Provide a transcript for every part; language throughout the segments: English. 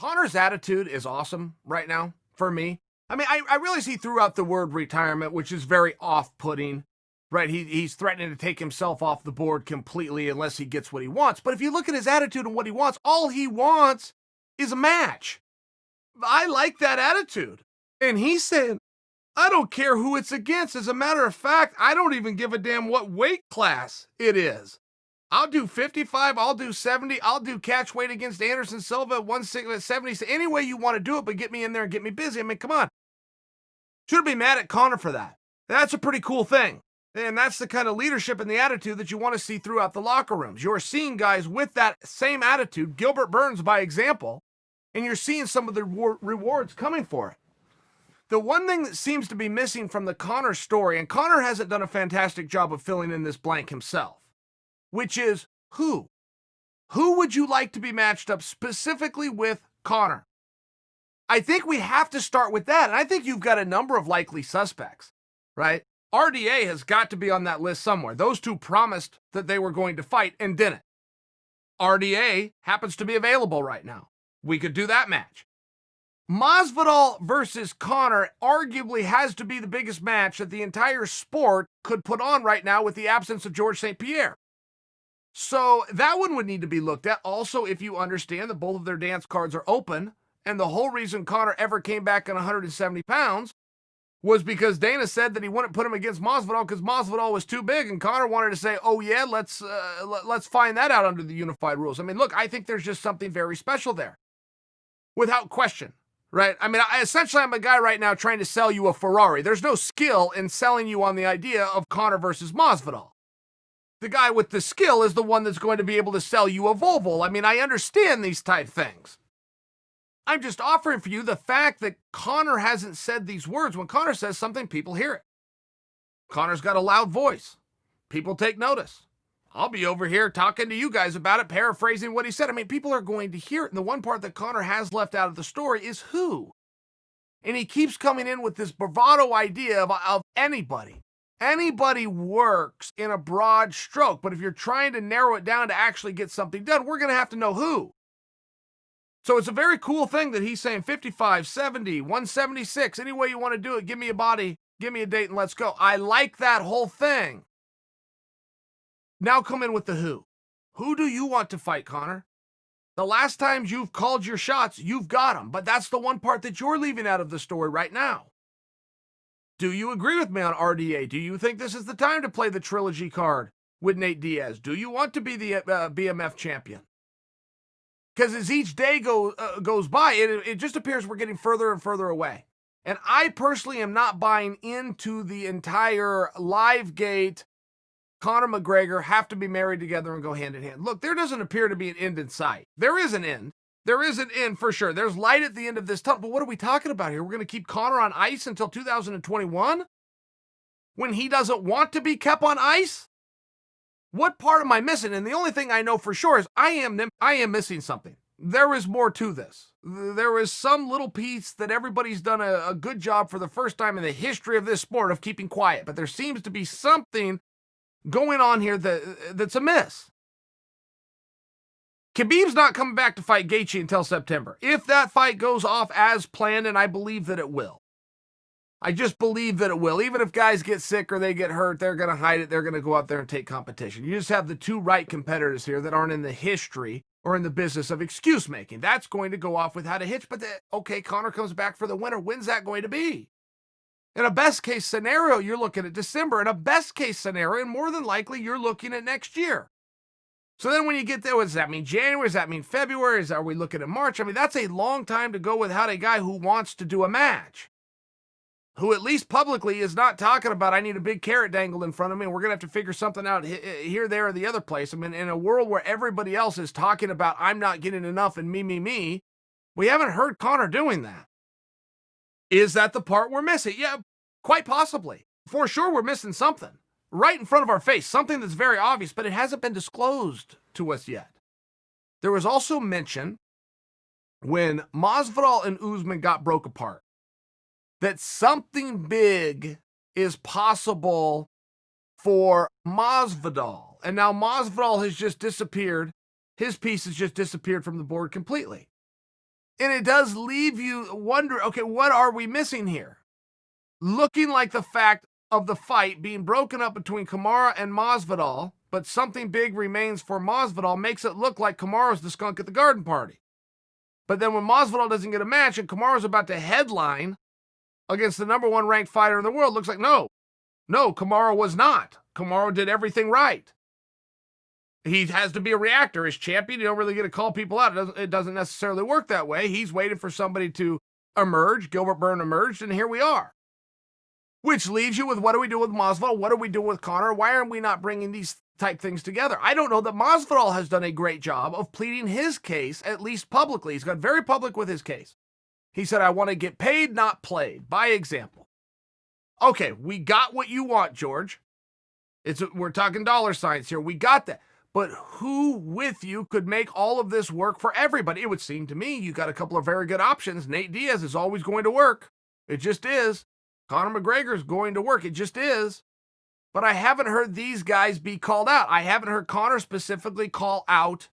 Conor's attitude is awesome right now for me. I mean, I really see throughout the word retirement, which is very off-putting, right? He's threatening to take himself off the board completely unless he gets what he wants. But if you look at his attitude and what he wants, all he wants is a match. I like that attitude. And he's saying, I don't care who it's against. As a matter of fact, I don't even give a damn what weight class it is. I'll do 55, I'll do 70, I'll do catch weight against Anderson Silva at 170. Any way you want to do it, but get me in there and get me busy. I mean, come on. Shouldn't be mad at Conor for that. That's a pretty cool thing. And that's the kind of leadership and the attitude that you want to see throughout the locker rooms. You're seeing guys with that same attitude, Gilbert Burns by example, and you're seeing some of the rewards coming for it. The one thing that seems to be missing from the Conor story, and Conor hasn't done a fantastic job of filling in this blank himself, which is who? Who would you like to be matched up specifically with Conor? I think we have to start with that, and I think you've got a number of likely suspects, right? RDA has got to be on that list somewhere. Those two promised that they were going to fight and didn't. RDA happens to be available right now. We could do that match. Masvidal versus Conor arguably has to be the biggest match that the entire sport could put on right now with the absence of George St. Pierre. So that one would need to be looked at. Also, if you understand that both of their dance cards are open, and the whole reason Conor ever came back on 170 pounds was because Dana said that he wouldn't put him against Masvidal because Masvidal was too big, and Conor wanted to say, oh yeah, let's find that out under the unified rules. I mean, look, I think there's just something very special there. Without question. Right? I mean, essentially, I'm a guy right now trying to sell you a Ferrari. There's no skill in selling you on the idea of Conor versus Masvidal. The guy with the skill is the one that's going to be able to sell you a Volvo. I mean, I understand these type things. I'm just offering for you the fact that Conor hasn't said these words. When Conor says something, people hear it. Conor's got a loud voice. People take notice. I'll be over here talking to you guys about it, paraphrasing what he said. I mean, people are going to hear it. And the one part that Conor has left out of the story is who. And he keeps coming in with this bravado idea of anybody. Anybody works in a broad stroke. But if you're trying to narrow it down to actually get something done, we're going to have to know who. So it's a very cool thing that he's saying 55, 70, 176, any way you want to do it, give me a body, give me a date, and let's go. I like that whole thing. Now come in with the who. Who do you want to fight, Conor? The last times you've called your shots, you've got them. But that's the one part that you're leaving out of the story right now. Do you agree with me on RDA? Do you think this is the time to play the trilogy card with Nate Diaz? Do you want to be the BMF champion? Because as each day goes by, it just appears we're getting further and further away. And I personally am not buying into the entire Livegate Conor McGregor have to be married together and go hand in hand. Look, there doesn't appear to be an end in sight. There is an end. There is an end for sure. There's light at the end of this tunnel. But what are we talking about here? We're going to keep Conor on ice until 2021? When he doesn't want to be kept on ice? What part am I missing? And the only thing I know for sure is I am missing something. There is more to this. There is some little piece that everybody's done a good job for the first time in the history of this sport of keeping quiet. But there seems to be something going on here that's amiss. Khabib's not coming back to fight Gaethje until September. If that fight goes off as planned, and I believe that it will. I just believe that it will. Even if guys get sick or they get hurt, they're going to hide it. They're going to go out there and take competition. You just have the two right competitors here that aren't in the history or in the business of excuse making. That's going to go off without a hitch. But okay, Conor comes back for the winter. When's that going to be? In a best case scenario, you're looking at December. In a best case scenario, and more than likely, you're looking at next year. So then when you get there, what does that mean? January? Does that mean February? Are we looking at March? I mean, that's a long time to go without a guy who wants to do a match. Who at least publicly is not talking about, I need a big carrot dangled in front of me and we're going to have to figure something out here, there, or the other place. I mean, in a world where everybody else is talking about, I'm not getting enough and me, we haven't heard Conor doing that. Is that the part we're missing? Yeah, quite possibly. For sure, we're missing something right in front of our face, something that's very obvious, but it hasn't been disclosed to us yet. There was also mention when Masvidal and Usman broke apart that something big is possible for Masvidal. And now Masvidal has just disappeared. His piece has just disappeared from the board completely. And it does leave you wondering, okay, what are we missing here? Looking like the fact of the fight being broken up between Kamaru and Masvidal, but something big remains for Masvidal, makes it look like Kamaru's the skunk at the garden party. But then when Masvidal doesn't get a match and Kamaru's about to headline against the number one ranked fighter in the world, looks like no, Kamaru was not. Kamaru did everything right. He has to be a reactor. As champion, you don't really get to call people out. It doesn't necessarily work that way. He's waited for somebody to emerge. Gilbert Burns emerged, and here we are. Which leaves you with, what do we do with Masvidal? What do we do with Conor? Why aren't we not bringing these type things together? I don't know that Masvidal has done a great job of pleading his case, at least publicly. He's got very public with his case. He said, I want to get paid, not played, by example. Okay, we got what you want, George. We're talking dollar signs here. We got that. But who with you could make all of this work for everybody? It would seem to me you got a couple of very good options. Nate Diaz is always going to work. It just is. Conor McGregor is going to work. It just is. But I haven't heard these guys be called out. I haven't heard Conor specifically call out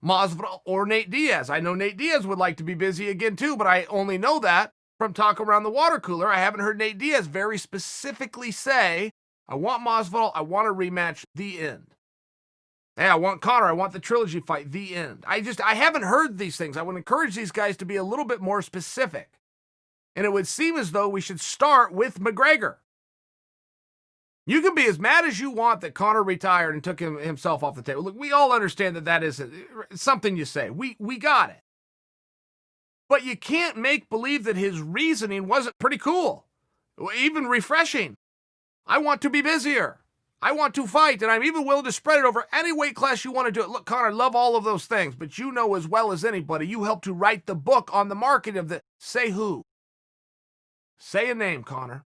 Masvidal or Nate Diaz. I know Nate Diaz would like to be busy again too, but I only know that from talk around the water cooler. I haven't heard Nate Diaz very specifically say, I want Masvidal, I want a rematch, the end. Hey, I want Conor, I want the trilogy fight, the end. I haven't heard these things. I would encourage these guys to be a little bit more specific. And it would seem as though we should start with McGregor. You can be as mad as you want that Conor retired and took himself off the table. Look, we all understand that is something you say. We got it. But you can't make believe that his reasoning wasn't pretty cool, even refreshing. I want to be busier. I want to fight, and I'm even willing to spread it over any weight class you want to do it. Look, Conor, love all of those things, but you know as well as anybody, you helped to write the book on the marketing of the... Say who? Say a name, Conor.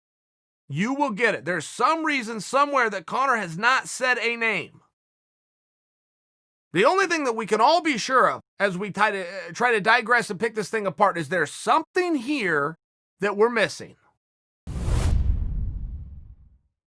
You will get it. There's some reason somewhere that Conor has not said a name. The only thing that we can all be sure of as we try to digress and pick this thing apart is there's something here that we're missing.